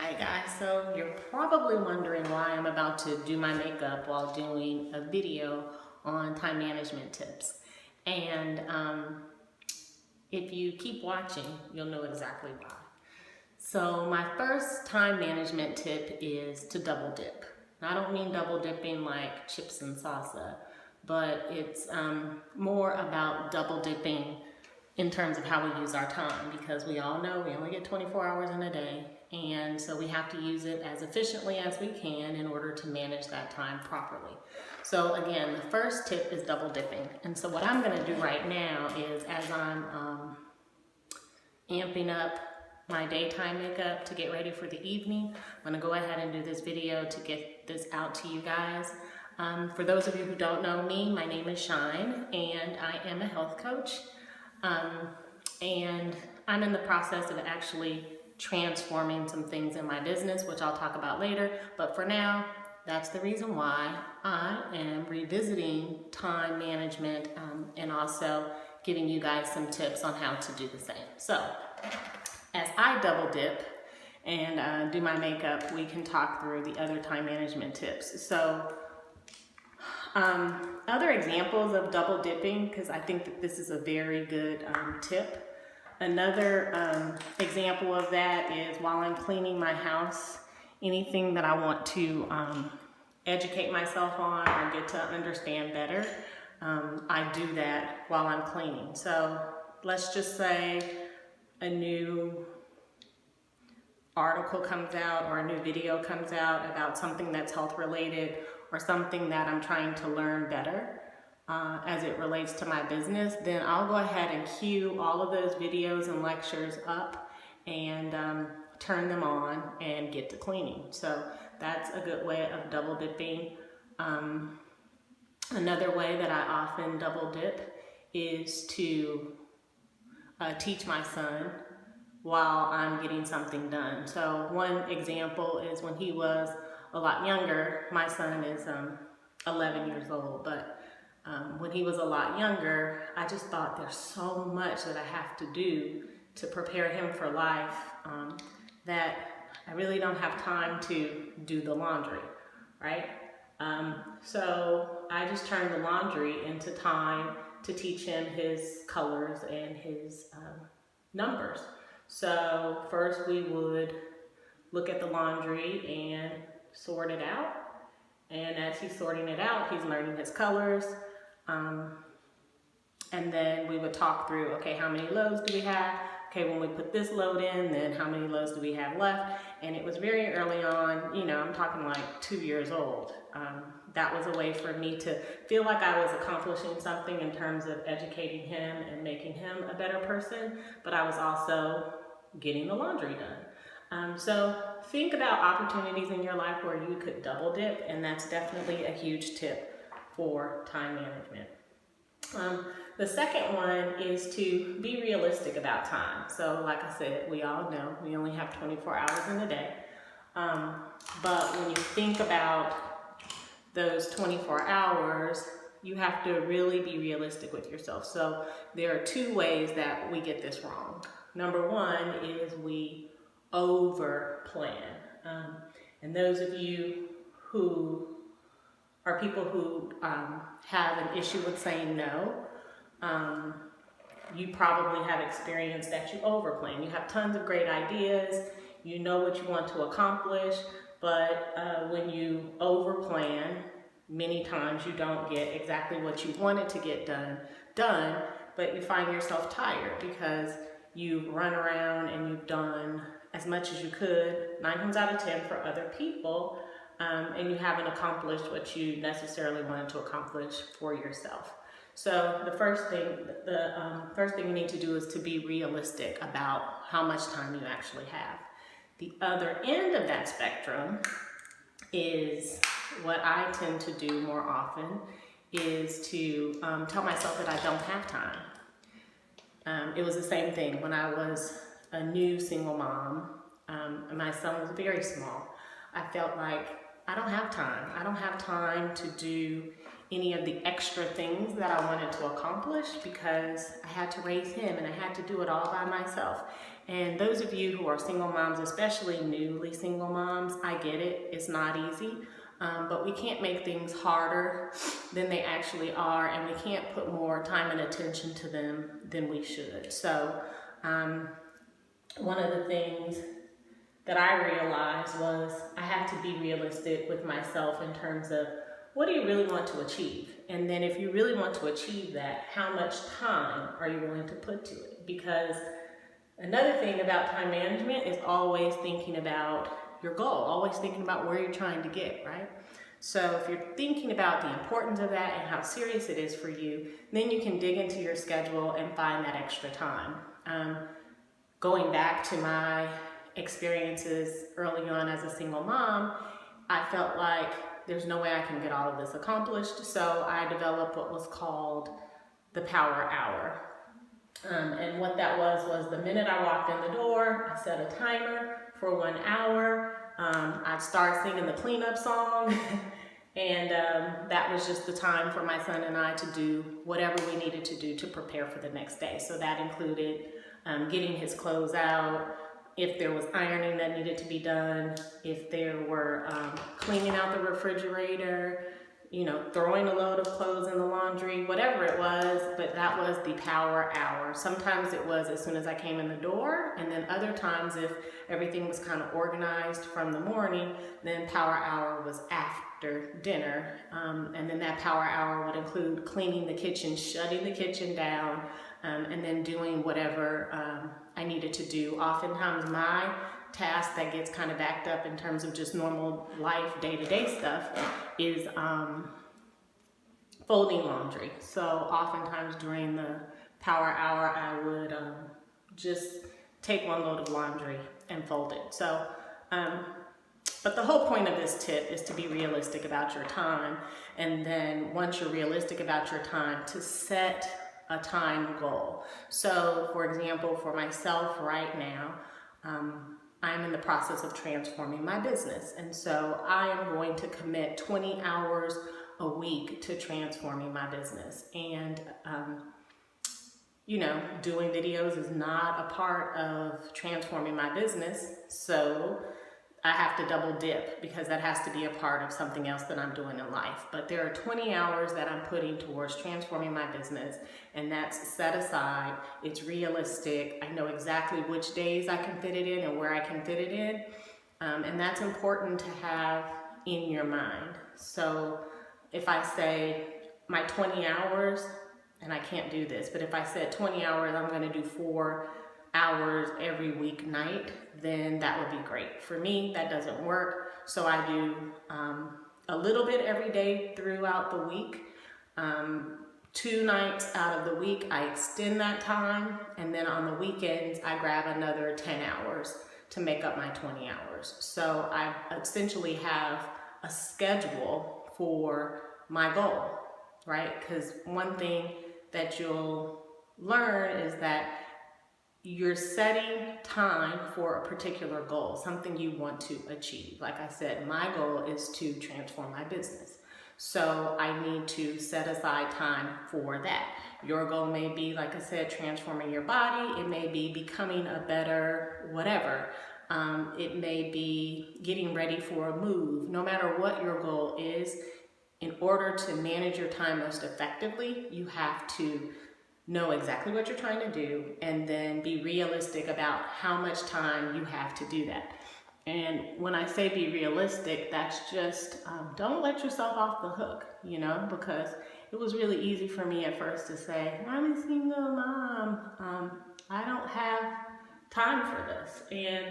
Hi guys, so you're probably wondering why I'm about to do my makeup while doing a video on time management tips. And if you keep watching, you'll know exactly why. So my first time management tip is to double dip. I don't mean double dipping like chips and salsa, but it's more about double dipping in terms of how we use our time, because we all know we only get 24 hours in a day, and so we have to use it as efficiently as we can in order to manage that time properly. So again, the first tip is double dipping. And so what I'm going to do right now is, as I'm amping up my daytime makeup to get ready for the evening, I'm going to go ahead and do this video to get this out to you guys. For those of you who don't know me, my name is Shine, and I am a health coach. And I'm in the process of actually transforming some things in my business, which I'll talk about later. But for now, that's the reason why I am revisiting time management and also giving you guys some tips on how to do the same. So as I double dip and do my makeup, we can talk through the other time management tips. So other examples of double dipping, because I think that this is a very good tip. Another example of that is while I'm cleaning my house, anything that I want to educate myself on or get to understand better, I do that while I'm cleaning. So let's just say a new article comes out or a new video comes out about something that's health related or something that I'm trying to learn better as it relates to my business, then I'll go ahead and queue all of those videos and lectures up and turn them on and get to cleaning. So that's a good way of double dipping. Another way that I often double dip is to teach my son while I'm getting something done. So one example is when he was a lot younger. My son is 11 years old, but when he was a lot younger, I just thought there's so much that I have to do to prepare him for life that I really don't have time to do the laundry, right? So I just turned the laundry into time to teach him his colors and his numbers. So first we would look at the laundry and sort it out. And as he's sorting it out, he's learning his colors. And then we would talk through, okay, how many loads do we have? Okay, when we put this load in, then how many loads do we have left? And it was very early on, you know, I'm talking like 2 years old. That was a way for me to feel like I was accomplishing something in terms of educating him and making him a better person, but I was also getting the laundry done. So think about opportunities in your life where you could double dip, and that's definitely a huge tip for time management. The second one is to be realistic about time. So like I said, we all know we only have 24 hours in a day. But when you think about those 24 hours, you have to really be realistic with yourself. So there are two ways that we get this wrong. Number one is we over plan. And those of you who are people who have an issue with saying no, you probably have experienced that you over plan. You have tons of great ideas, you know what you want to accomplish, but when you over plan, many times you don't get exactly what you wanted to get done, but you find yourself tired because you've run around and you've done as much as you could, 9 times out of 10 for other people, and you haven't accomplished what you necessarily wanted to accomplish for yourself. So the first thing you need to do is to be realistic about how much time you actually have. The other end of that spectrum is what I tend to do more often is to tell myself that I don't have time. It was the same thing when I was a new single mom, and my son was very small. I felt like I don't have time. I don't have time to do any of the extra things that I wanted to accomplish because I had to raise him and I had to do it all by myself. And those of you who are single moms, especially newly single moms, I get it, it's not easy. But we can't make things harder than they actually are, and we can't put more time and attention to them than we should. So one of the things that I realized was I had to be realistic with myself in terms of, what do you really want to achieve? And then if you really want to achieve that, how much time are you willing to put to it? Because another thing about time management is always thinking about your goal, always thinking about where you're trying to get, right? So if you're thinking about the importance of that and how serious it is for you, then you can dig into your schedule and find that extra time. Going back to my experiences early on as a single mom, I felt like there's no way I can get all of this accomplished. So I developed what was called the Power Hour. And what that was the minute I walked in the door, I set a timer for 1 hour. I'd start singing the cleanup song. And that was just the time for my son and I to do whatever we needed to do to prepare for the next day. So that included getting his clothes out, if there was ironing that needed to be done, if there were cleaning out the refrigerator, you know, throwing a load of clothes in the laundry, whatever it was, but that was the Power Hour. Sometimes it was as soon as I came in the door, and then other times if everything was kind of organized from the morning, then Power Hour was after dinner. And then that Power Hour would include cleaning the kitchen, shutting the kitchen down, and then doing whatever I needed to do. Oftentimes my task that gets kind of backed up in terms of just normal life, day-to-day stuff is folding laundry. So oftentimes during the Power Hour, I would just take one load of laundry and fold it. So, but the whole point of this tip is to be realistic about your time. And then once you're realistic about your time, to set a time goal. So for example, for myself right now, I'm in the process of transforming my business. And so I am going to commit 20 hours a week to transforming my business. And, you know, doing videos is not a part of transforming my business. So I have to double dip because that has to be a part of something else that I'm doing in life. But there are 20 hours that I'm putting towards transforming my business, and that's set aside. It's realistic. I know exactly which days I can fit it in and where I can fit it in. And that's important to have in your mind. So if I say my 20 hours, and I can't do this, but if I said 20 hours, I'm going to do 4 hours every weeknight, then that would be great. For me, that doesn't work. So I do a little bit every day throughout the week. 2 nights out of the week, I extend that time. And then on the weekends, I grab another 10 hours to make up my 20 hours. So I essentially have a schedule for my goal, right? Because one thing that you'll learn is that you're setting time for a particular goal, something you want to achieve. Like I said, my goal is to transform my business. So I need to set aside time for that. Your goal may be, like I said, transforming your body. It may be becoming a better whatever. It may be getting ready for a move. No matter what your goal is, in order to manage your time most effectively, you have to know exactly what you're trying to do and then be realistic about how much time you have to do that. And when I say be realistic, that's just don't let yourself off the hook, you know, because it was really easy for me at first to say, I'm a single mom, I don't have time for this. And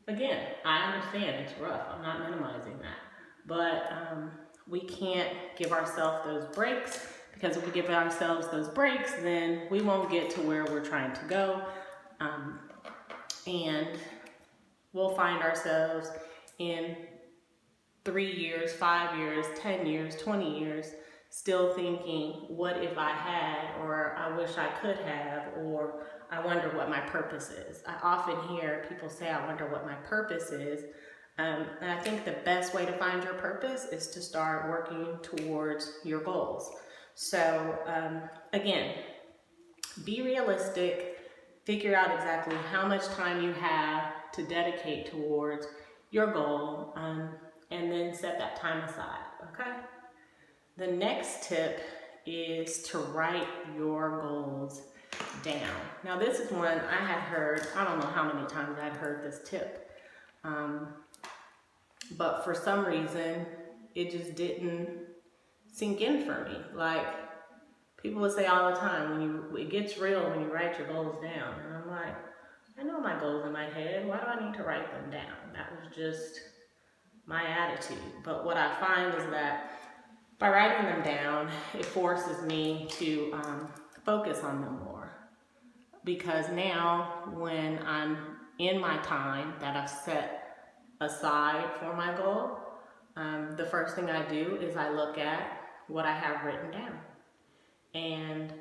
again, I understand it's rough. I'm not minimizing that. But we can't give ourselves those breaks, because if we give ourselves those breaks, then we won't get to where we're trying to go. And we'll find ourselves in 3 years, 5 years, 10 years, 20 years, still thinking, what if I had, or I wish I could have, or I wonder what my purpose is. I often hear people say, I wonder what my purpose is. And I think the best way to find your purpose is to start working towards your goals. So again, be realistic, figure out exactly how much time you have to dedicate towards your goal, and then set that time aside, okay? The next tip is to write your goals down. Now this is one I had heard, I don't know how many times I'd heard this tip, but for some reason it just didn't sink in for me. Like, people would say all the time, it gets real when you write your goals down. And I'm like, I know my goals in my head, why do I need to write them down? That was just my attitude. But what I find is that by writing them down, it forces me to focus on them more. Because now, when I'm in my time that I've set aside for my goal, the first thing I do is I look at what I have written down. And